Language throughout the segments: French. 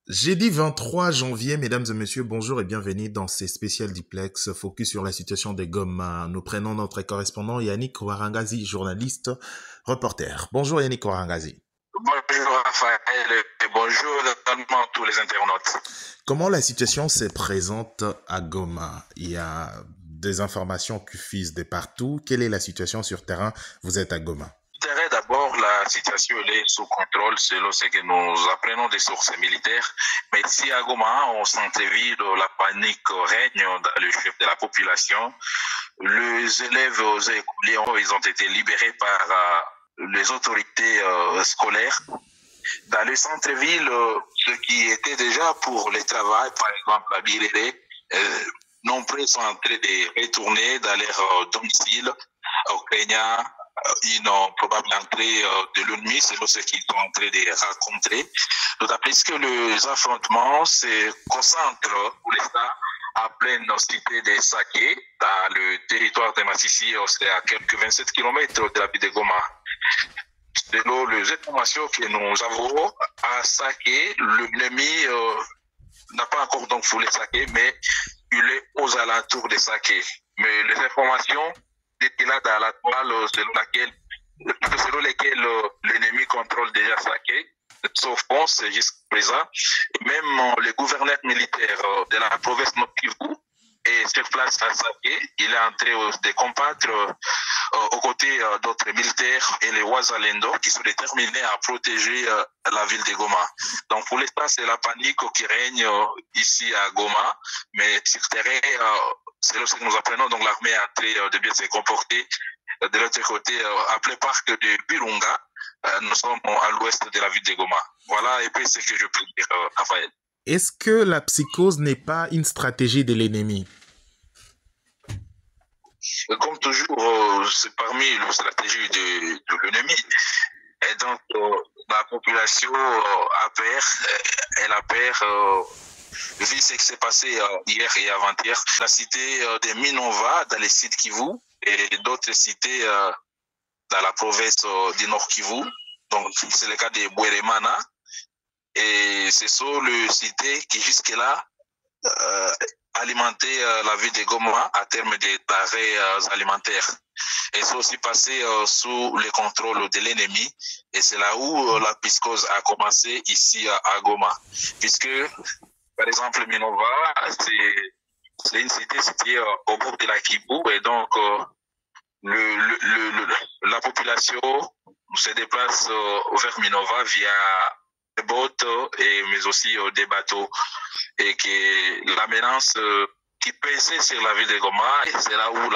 Jeudi 23 janvier, mesdames et messieurs, bonjour et bienvenue dans ces spéciales duplex focus sur la situation des Goma. Nous prenons notre correspondant Yannick Warangazi, journaliste, reporter. Bonjour Yannick Warangazi. Bonjour Raphaël et bonjour également tous les internautes. Comment la situation se présente à Goma? Il y a des informations qui fusent de partout. Quelle est la situation sur terrain? Vous êtes à Goma. D'abord, la situation elle est sous contrôle selon ce que nous apprenons des sources militaires. Mais ici à Goma, au centre-ville, la panique règne dans le chef de la population. Les élèves écoliers, ils ont été libérés par les autorités scolaires. Dans le centre-ville, ceux qui étaient déjà pour le travail, par exemple à Birere, nombreux sont en train de retourner dans leur domicile au Kenya. Ils n'ont probablement entré de l'ennemi, c'est ce qu'ils sont en train de raconter. D'autant plus que les affrontements se concentrent pour l'instant à pleine cité de Saké, dans le territoire de Massissi, c'est à quelques 27 km de la ville de Goma. Selon les informations que nous avons à Saké, l'ennemi n'a pas encore donc foulé Saké, mais il est aux alentours de Saké. Mais les informations étaient là dans la toile selon lesquelles l'ennemi contrôle déjà Saké, sauf France jusqu'à présent. Et même le gouverneur militaire de la province Nord Kivu et sur place à Saké, il est en train de combattre aux côtés d'autres militaires et les Wazalendo qui sont déterminés à protéger la ville de Goma. Donc pour l'instant, c'est la panique qui règne ici à Goma, mais sur le terrain, c'est là que nous apprenons, donc l'armée est en train de bien se comporter. De l'autre côté, appelé parc de Birunga, nous sommes à l'ouest de la ville de Goma. Voilà et puis ce que je peux dire, Raphaël. Est-ce que la psychose n'est pas une stratégie de l'ennemi? Comme toujours, c'est parmi les stratégies de l'ennemi. Et donc, la population a peur, elle a peur, vu ce qui s'est passé hier et avant-hier. La cité de Minova, dans les sites Kivu, et d'autres cités dans la province du Nord Kivu. Donc, c'est le cas de Bweremana. Et ce sont les cités qui, jusque-là, alimenter la ville de Goma à terme des denrées alimentaires. Et c'est aussi passé sous le contrôle de l'ennemi. Et c'est là où la psychose a commencé ici à Goma. Puisque, par exemple, Minova, c'est une cité située au bord de la Kivu. Et donc, la population se déplace vers Minova via des bottes, mais aussi des bateaux. Et que la menace qui pèsait sur la ville de Goma, c'est là où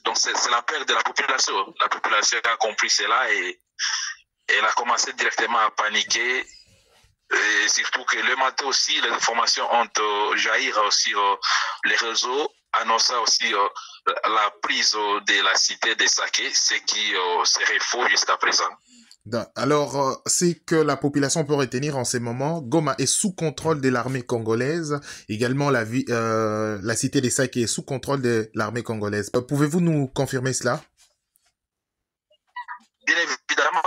donc c'est la peur de la population. La population a compris cela et elle a commencé directement à paniquer. Et surtout que le matin aussi, les informations ont jailli sur les réseaux, annonçant aussi la prise de la cité de Saké, ce qui serait faux jusqu'à présent. Alors, c'est que la population peut retenir en ces moments. Goma est sous contrôle de l'armée congolaise. Également, la cité des Sacs est sous contrôle de l'armée congolaise. Pouvez-vous nous confirmer cela? Bien évidemment,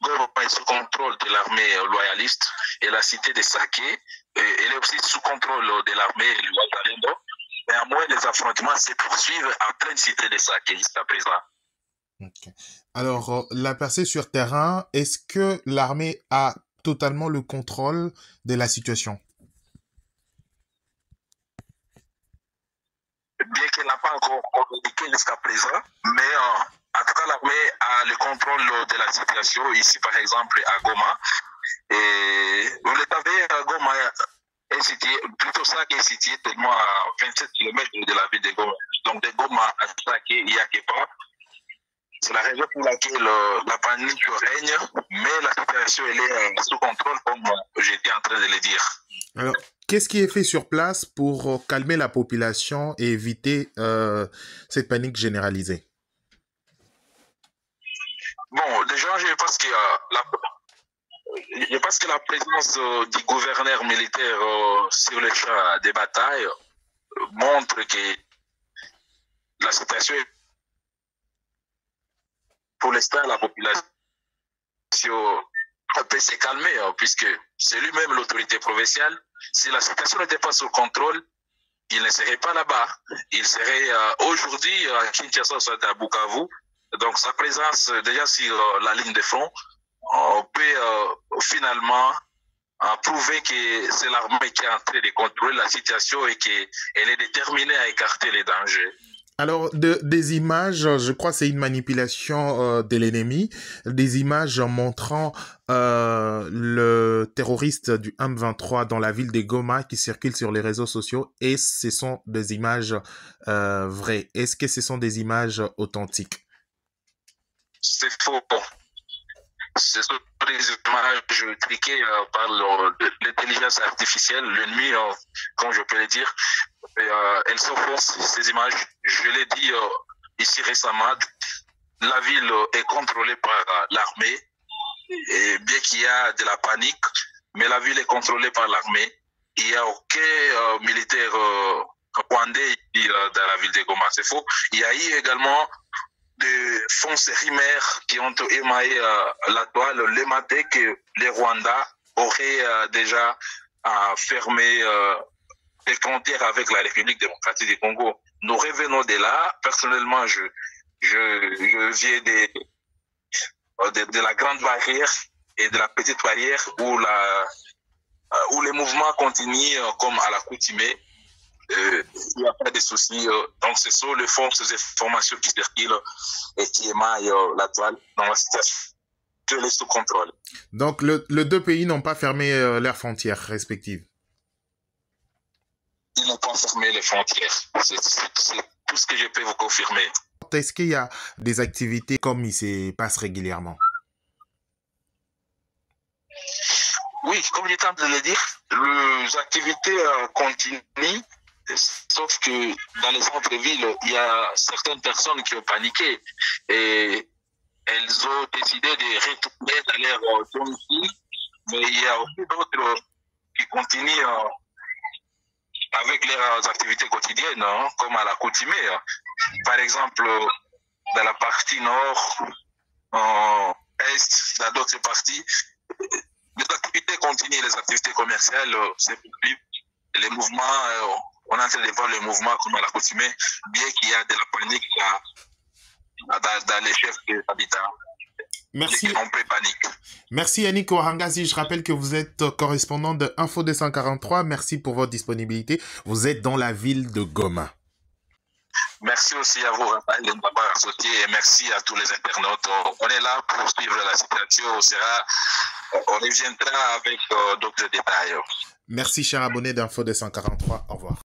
Goma est sous contrôle de l'armée loyaliste et la cité des Saké, elle est aussi sous contrôle de l'armée loyaliste. Néanmoins, les affrontements se poursuivent en pleine cité des Saké jusqu'à présent. Okay. Alors, la percée sur terrain, est-ce que l'armée a totalement le contrôle de la situation? Bien qu'elle n'a pas encore communiqué jusqu'à présent, mais en tout cas, l'armée a le contrôle de la situation ici, par exemple, à Goma. Et vous le savez, Goma est situé, plutôt ça qui est situé tellement à 27 km de la ville de Goma. Donc, de Goma à Saké, il y a Kepa. C'est la raison pour laquelle la panique règne, mais la situation elle est sous contrôle, comme j'étais en train de le dire. Alors, qu'est-ce qui est fait sur place pour calmer la population et éviter cette panique généralisée? Bon, déjà, je pense que la présence du gouverneur militaire sur le champ des batailles montre que la situation est pour l'instant, la population peut se calmer, puisque c'est lui-même l'autorité provinciale. Si la situation n'était pas sous contrôle, il ne serait pas là-bas. Il serait aujourd'hui à Kinshasa, soit à Bukavu. Donc sa présence déjà sur la ligne de front, on peut finalement prouver que c'est l'armée qui est en train de contrôler la situation et qu'elle est déterminée à écarter les dangers. Alors, des images, je crois que c'est une manipulation de l'ennemi, des images montrant le terroriste du M23 dans la ville de Goma qui circulent sur les réseaux sociaux, et ce sont des images vraies. Est-ce que ce sont des images authentiques? C'est faux. Ce sont des images cliquées par l'intelligence artificielle, l'ennemi, comme je peux le dire. Elles sont fausses, ces images. Je l'ai dit ici récemment, la ville est contrôlée par l'armée, et bien qu'il y a de la panique, mais la ville est contrôlée par l'armée. Il n'y a aucun militaire rwandais dans la ville de Goma, c'est faux. Il y a eu également des fausses rumeurs qui ont émaillé la toile le matin que les Rwandais auraient déjà fermé les frontières avec la République démocratique du Congo. Nous revenons de là. Personnellement, je viens de la grande barrière et de la petite barrière où les mouvements continuent comme à l'accoutumée. Il n'y a pas de soucis. Donc, ce sont les fausses informations qui circulent et qui émaillent la toile dans la situation. Que les sous contrôle. Donc, les deux pays n'ont pas fermé leurs frontières respectives. Ils n'ont pas fermé les frontières. C'est tout ce que je peux vous confirmer. Est-ce qu'il y a des activités comme il se passe régulièrement? Oui, comme j'étais en train de le dire, les activités continuent. Sauf que dans les centres-villes, il y a certaines personnes qui ont paniqué et elles ont décidé de retourner dans leur domicile. Mais il y a aussi d'autres qui continuent avec leurs activités quotidiennes, comme à l'accoutumée. Par exemple, dans la partie nord, est, dans d'autres parties, les activités continuent, les activités commerciales, c'est possible. Les mouvements, on est en train de voir les mouvements comme à l'accoutumée, bien qu'il y a de la panique dans les chefs des habitants. Merci. On peut paniquer. Merci Yannick Ouarangazi. Je rappelle que vous êtes correspondant de Info 243. Merci pour votre disponibilité. Vous êtes dans la ville de Goma. Merci aussi à vous, Raphaël, de m'avoir associé, et merci à tous les internautes. On est là pour suivre la situation. On reviendra avec d'autres détails. Merci, cher abonné d'Info 243. Au revoir.